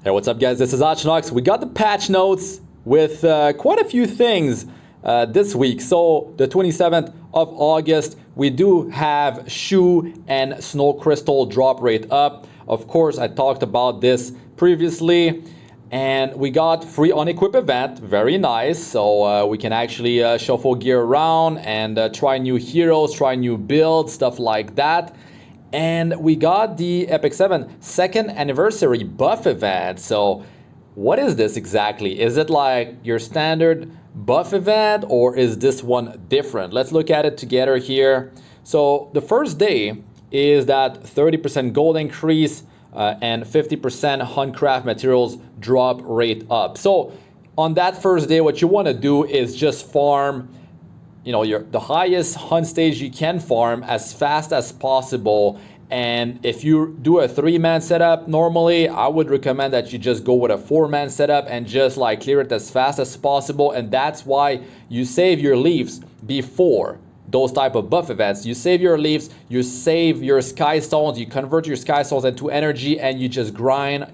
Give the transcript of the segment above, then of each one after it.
Hey, what's up guys? This is Astranox. We got the patch notes with quite a few things this week. So the 27th of August, we do have Choux and Snow Crystal drop rate up. Of course, I talked about this previously. And we got free unequip event, very nice. So we can actually shuffle gear around and try new heroes, try new builds, stuff like that. And we got the Epic 7 second anniversary buff event. So what is this exactly? Is it like your standard buff event or is this one different? Let's look at it together here. So the first day is that 30% gold increase and 50% Huntcraft materials drop rate up. So on that first day, what you want to do is just farm the highest hunt stage you can farm as fast as possible. And if you do a 3-man setup, normally I would recommend that you just go with a 4-man setup and just like clear it as fast as possible. And that's why you save your leaves before those type of buff events. You save your leaves, you save your sky stones, you convert your sky stones into energy, and you just grind,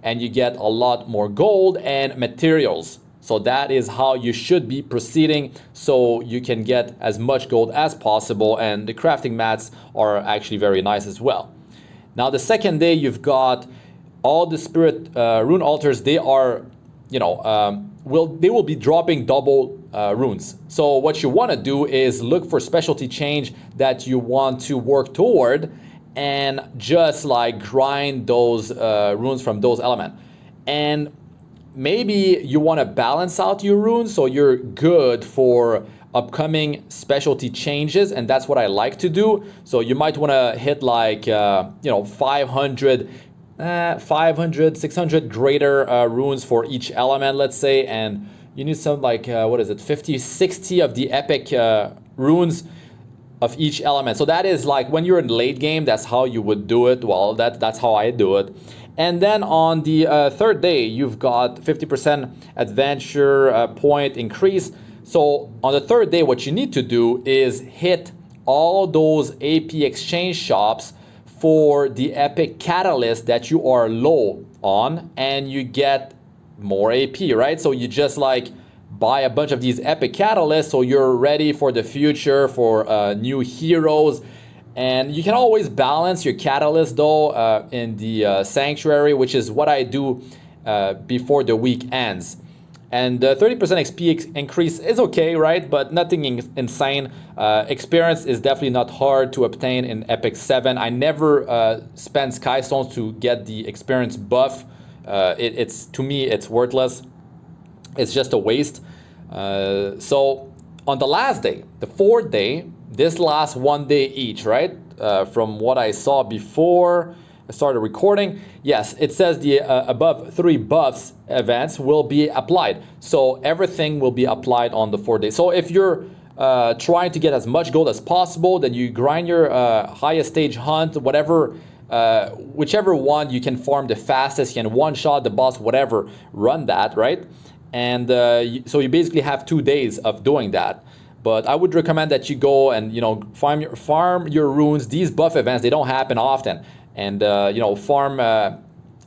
and you get a lot more gold and materials. So that is how you should be proceeding, so you can get as much gold as possible, and the crafting mats are actually very nice as well. Now the second day, you've got all the spirit rune altars. They are, they will be dropping double runes. So what you want to do is look for specialty change that you want to work toward, and just like grind those runes from those elements. And maybe you want to balance out your runes so you're good for upcoming specialty changes, and that's what I like to do. So you might want to hit like 500, 600 greater runes for each element, let's say, and you need some like 50, 60 of the epic runes of each element. So that is like when you're in late game, that's how you would do it. Well, that's how I do it. And then on the third day, you've got 50% adventure point increase. So on the third day, what you need to do is hit all those AP exchange shops for the epic catalyst that you are low on, and you get more AP, right? So you just like buy a bunch of these epic catalysts so you're ready for the future, for new heroes. And you can always balance your catalyst though in the sanctuary, which is what I do before the week ends. And 30% XP increase is okay, right? But nothing insane. Experience is definitely not hard to obtain in Epic 7. I never spend Sky Stones to get the experience buff. To me, it's worthless. It's just a waste. So on the last day, the fourth day, this lasts 1 day each, right? From what I saw before I started recording, yes, it says the above 3 buffs events will be applied. So everything will be applied on the 4th day. So if you're trying to get as much gold as possible, then you grind your highest stage hunt, whatever, whichever one you can farm the fastest, you can one-shot the boss, whatever, run that, right? And so you basically have 2 days of doing that. But I would recommend that you go and farm your runes. These buff events, they don't happen often, and farm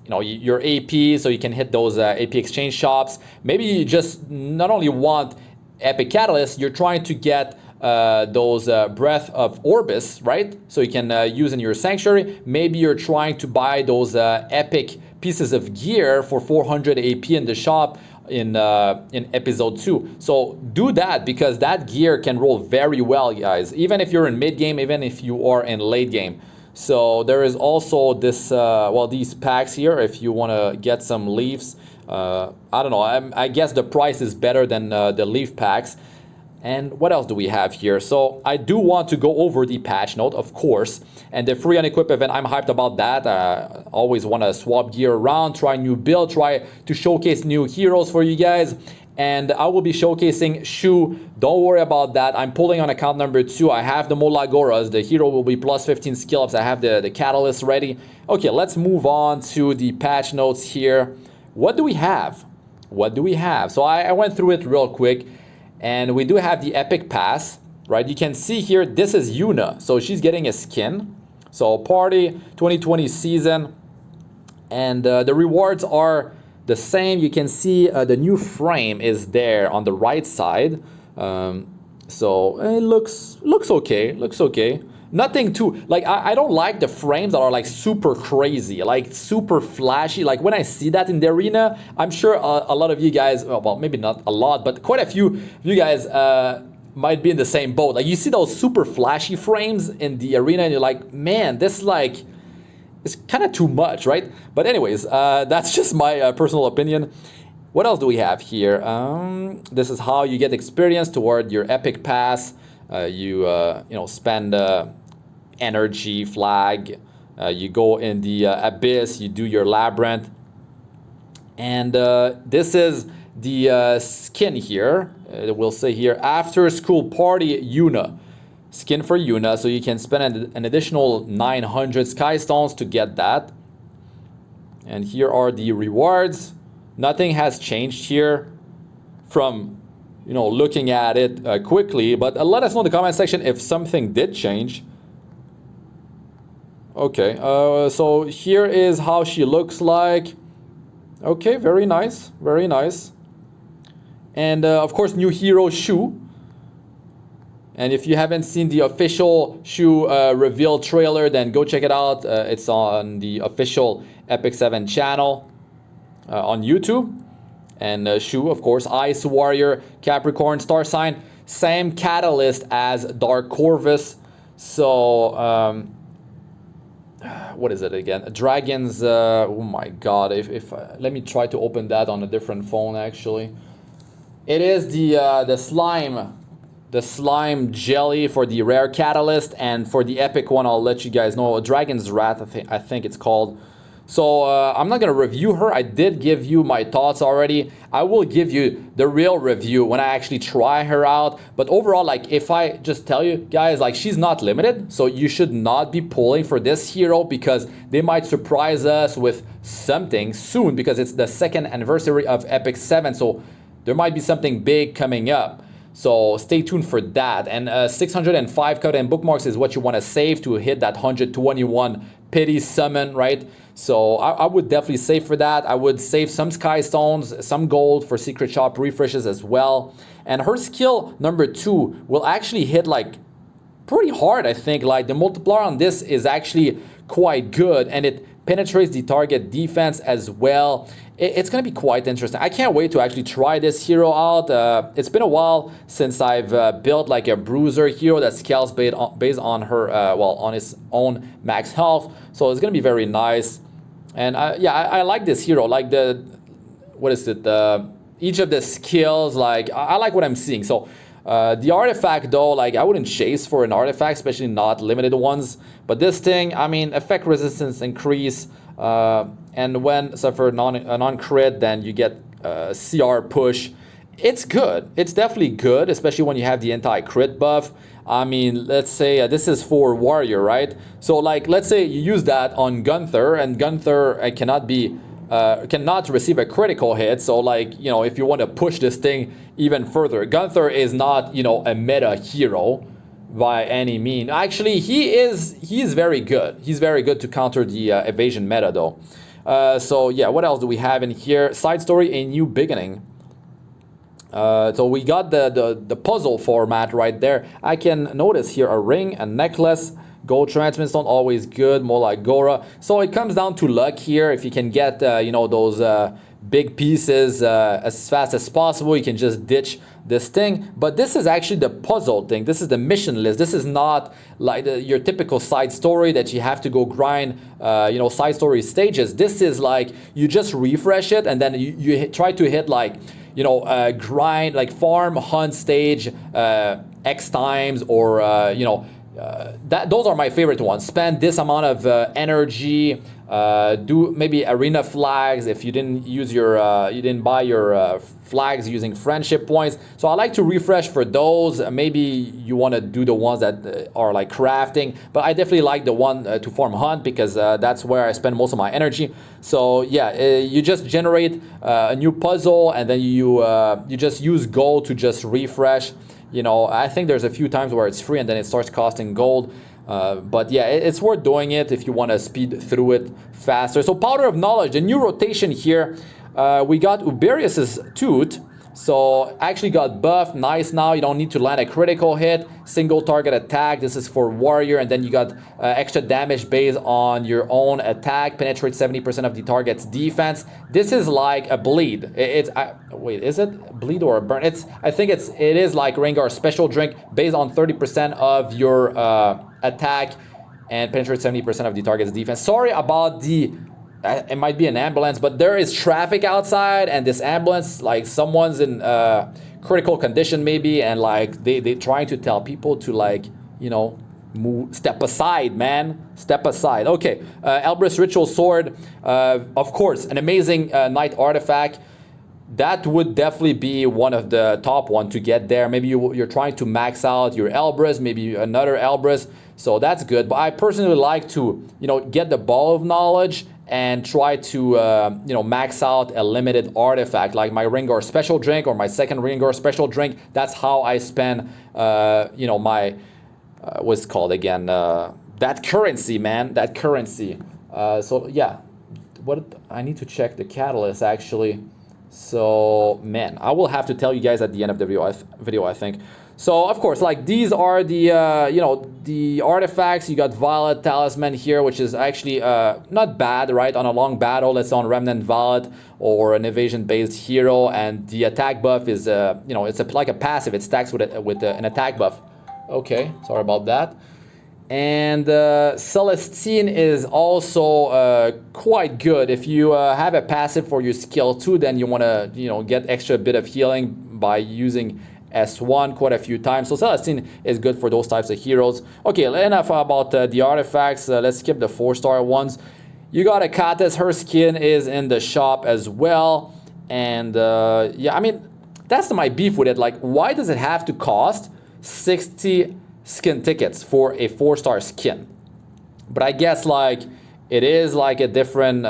your AP so you can hit those AP exchange shops. Maybe you just not only want epic catalysts, you're trying to get those breath of Orbis, right? So you can use in your sanctuary. Maybe you're trying to buy those epic pieces of gear for 400 AP in the shop in episode 2. So do that, because that gear can roll very well, guys, even if you're in mid game, even if you are in late game. So there is also this these packs here if you want to get some leaves. I don't know, I guess the price is better than the leaf packs. And what else do we have here? So I do want to go over the patch note, of course, and the free unequip event. I'm hyped about that. Always want to swap gear around, try new build, try to showcase new heroes for you guys. And I will be showcasing Choux. Don't worry about that. I'm pulling on account number 2. I have the MolaGoras. The hero will be plus 15 skill ups. I have the catalyst ready. Okay, let's move on to the patch notes here. What do we have? So I went through it real quick. And we do have the epic pass, right? You can see here, this is Yuna. So she's getting a skin. So party 2020 season. And the rewards are the same. You can see the new frame is there on the right side. So it looks okay. Looks okay. Nothing too like I don't like the frames that are like super crazy, like super flashy. Like when I see that in the arena, I'm sure a lot of you guys, well, maybe not a lot, but quite a few of you guys might be in the same boat. Like you see those super flashy frames in the arena, and you're like, man, this like it's kind of too much, right? But anyways, that's just my personal opinion. What else do we have here? This is how you get experience toward your epic pass. You spend energy flag. You go in the abyss. You do your labyrinth, and this is the skin here. We'll say here after school party Yuna. Skin for Yuna, so you can spend an additional 900 sky stones to get that. And here are the rewards. Nothing has changed here from looking at it quickly, but let us know in the comment section if something did change. Okay, so here is how she looks like. Okay, very nice, very nice. And of course, new hero Choux. And if you haven't seen the official Choux reveal trailer, then go check it out. It's on the official Epic 7 channel on YouTube. And Choux, of course, Ice Warrior, Capricorn, Star Sign, same catalyst as Dark Corvus. So, what is it again? Dragons, oh my god, if let me try to open that on a different phone actually. It is the slime jelly for the rare catalyst, and for the epic one I'll let you guys know. Dragon's Wrath, I think it's called. So I'm not gonna review her. I did give you my thoughts already. I will give you the real review when I actually try her out. But overall, like if I just tell you guys, like she's not limited, so you should not be pulling for this hero because they might surprise us with something soon, because it's the 2nd anniversary of Epic 7, so there might be something big coming up. So stay tuned for that. And 605 Covenant Bookmarks is what you want to save to hit that 121 pity summon, right? So I would definitely save for that. I would save some sky stones, some gold for secret shop refreshes as well. And her skill number 2 will actually hit like pretty hard, I think. Like the multiplier on this is actually quite good, and it penetrates the target defense as well. It's going to be quite interesting. I can't wait to actually try this hero out. It's been a while since I've built like a bruiser hero that scales based on her, on its own max health. So it's going to be very nice. And I like this hero. Like each of the skills, like I like what I'm seeing. So the artifact though, like I wouldn't chase for an artifact, especially not limited ones. But this thing, I mean, effect resistance increase, and when suffer a non-crit, then you get CR push. It's good. It's definitely good, especially when you have the anti-crit buff. I mean, let's say this is for warrior, right? So like, let's say you use that on Gunther, and Gunther cannot receive a critical hit. So like, if you want to push this thing even further, Gunther is not, a meta hero by any mean. Actually, he is very good. He's very good to counter the evasion meta though. So yeah, what else do we have in here? Side story, A New Beginning. So we got the puzzle format right there. I can notice here a ring, a necklace, gold transmit stone, always good, MolaGora. So it comes down to luck here. If you can get those big pieces as fast as possible, you can just ditch this thing. But this is actually the puzzle thing. This is the mission list. This is not like your typical side story that you have to go grind side story stages. This is like you just refresh it, and then you try to hit like grind, like farm hunt stage X times, or those are my favorite ones. Spend this amount of energy, do maybe arena flags if you didn't use your you didn't buy your flags using friendship points. So I like to refresh for those. Maybe you want to do the ones that are like crafting, but I definitely like the one to farm hunt, because that's where I spend most of my energy. So yeah, you just generate a new puzzle, and then you just use gold to just refresh. I think there's a few times where it's free and then it starts costing gold. But yeah, it's worth doing it if you want to speed through it faster. So Powder of Knowledge, the new rotation here, we got Uberius's Tooth. So actually got buffed, nice now, you don't need to land a critical hit, single target attack, this is for warrior, and then you got extra damage based on your own attack, penetrate 70% of the target's defense. This is like a bleed, wait, is it bleed or a burn? I think it is like Rengar special drink based on 30% of your attack and penetrate 70% of the target's defense. Sorry about the it might be an ambulance, but there is traffic outside, and this ambulance, like someone's in critical condition maybe, and like they trying to tell people to, like, you know, move, step aside, man, step aside. Okay, Elbrus Ritual Sword, of course, an amazing knight artifact. That would definitely be one of the top one to get there. Maybe you're trying to max out your Elbrus, maybe another Elbrus, so that's good. But I personally like to, you know, get the Ball of Knowledge and try to you know, max out a limited artifact like my Rengar special drink or my second Rengar special drink. That's how I spend you know, my what's it called again, that currency, man, that currency. So yeah, what I need to check the catalyst actually. So man, I will have to tell you guys at the end of the video, I think. So of course, like, these are the you know, the artifacts. You got Violet Talisman here, which is actually not bad, right? On a long battle, it's on Remnant Violet or an evasion based hero, and the attack buff is you know, it's like a passive. It stacks with an attack buff. Okay, sorry about that. And Celestine is also quite good. If you have a passive for your skill 2, then you want to, you know, get extra bit of healing by using S1 quite a few times. So Celestine is good for those types of heroes. Okay, enough about the artifacts. Let's skip the 4-star ones. You got a Kates, her skin is in the shop as well. And yeah, I mean, that's my beef with it. Like, why does it have to cost 60 skin tickets for a 4-star skin? But I guess, like, it is like a different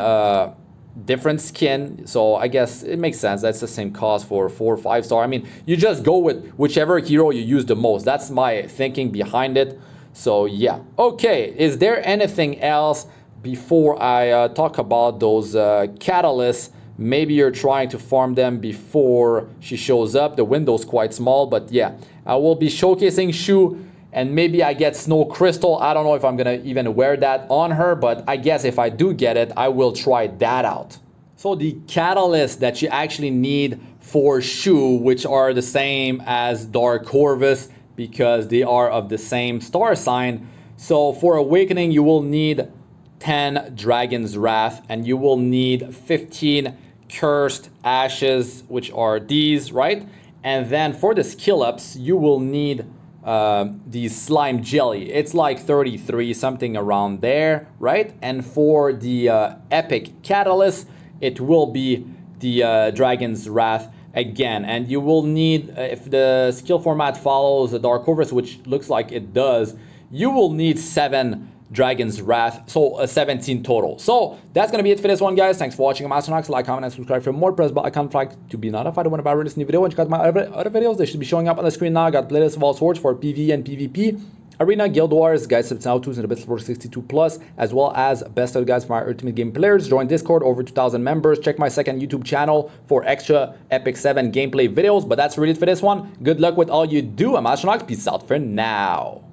skin, so I guess it makes sense. That's the same cost for 4 or 5-star. I mean, you just go with whichever hero you use the most. That's my thinking behind it. So yeah. Okay, is there anything else before I talk about those catalysts? Maybe you're trying to farm them before she shows up. The window's quite small, but yeah, I will be showcasing Choux. And maybe I get Snow Crystal. I don't know if I'm gonna even wear that on her, but I guess if I do get it, I will try that out. So the catalysts that you actually need for Choux, which are the same as Dark Corvus because they are of the same star sign. So for Awakening, you will need 10 Dragon's Wrath, and you will need 15 Cursed Ashes, which are these, right? And then for the skill ups, you will need the Slime Jelly. It's like 33, something around there, right? And for the Epic Catalyst, it will be the Dragon's Wrath again. And you will need, if the skill format follows the Dark Corvus, which looks like it does, you will need 7 Dragon's Wrath, so 17 total. So that's gonna be it for this one, guys. Thanks for watching. I'm Astranox. Like, comment, and subscribe for more. Press the bell icon flag to be notified whenever I release a new video. And check out my other videos. They should be showing up on the screen now. I got playlists of all sorts for PvE and PvP, Arena, Guild Wars, guys, tips and how-tos, and the best for 62+, as well as best of guys for my Ultimate Game players. Join Discord, over 2,000 members. Check my second YouTube channel for extra Epic 7 gameplay videos. But that's really it for this one. Good luck with all you do. I'm Astranox. Peace out for now.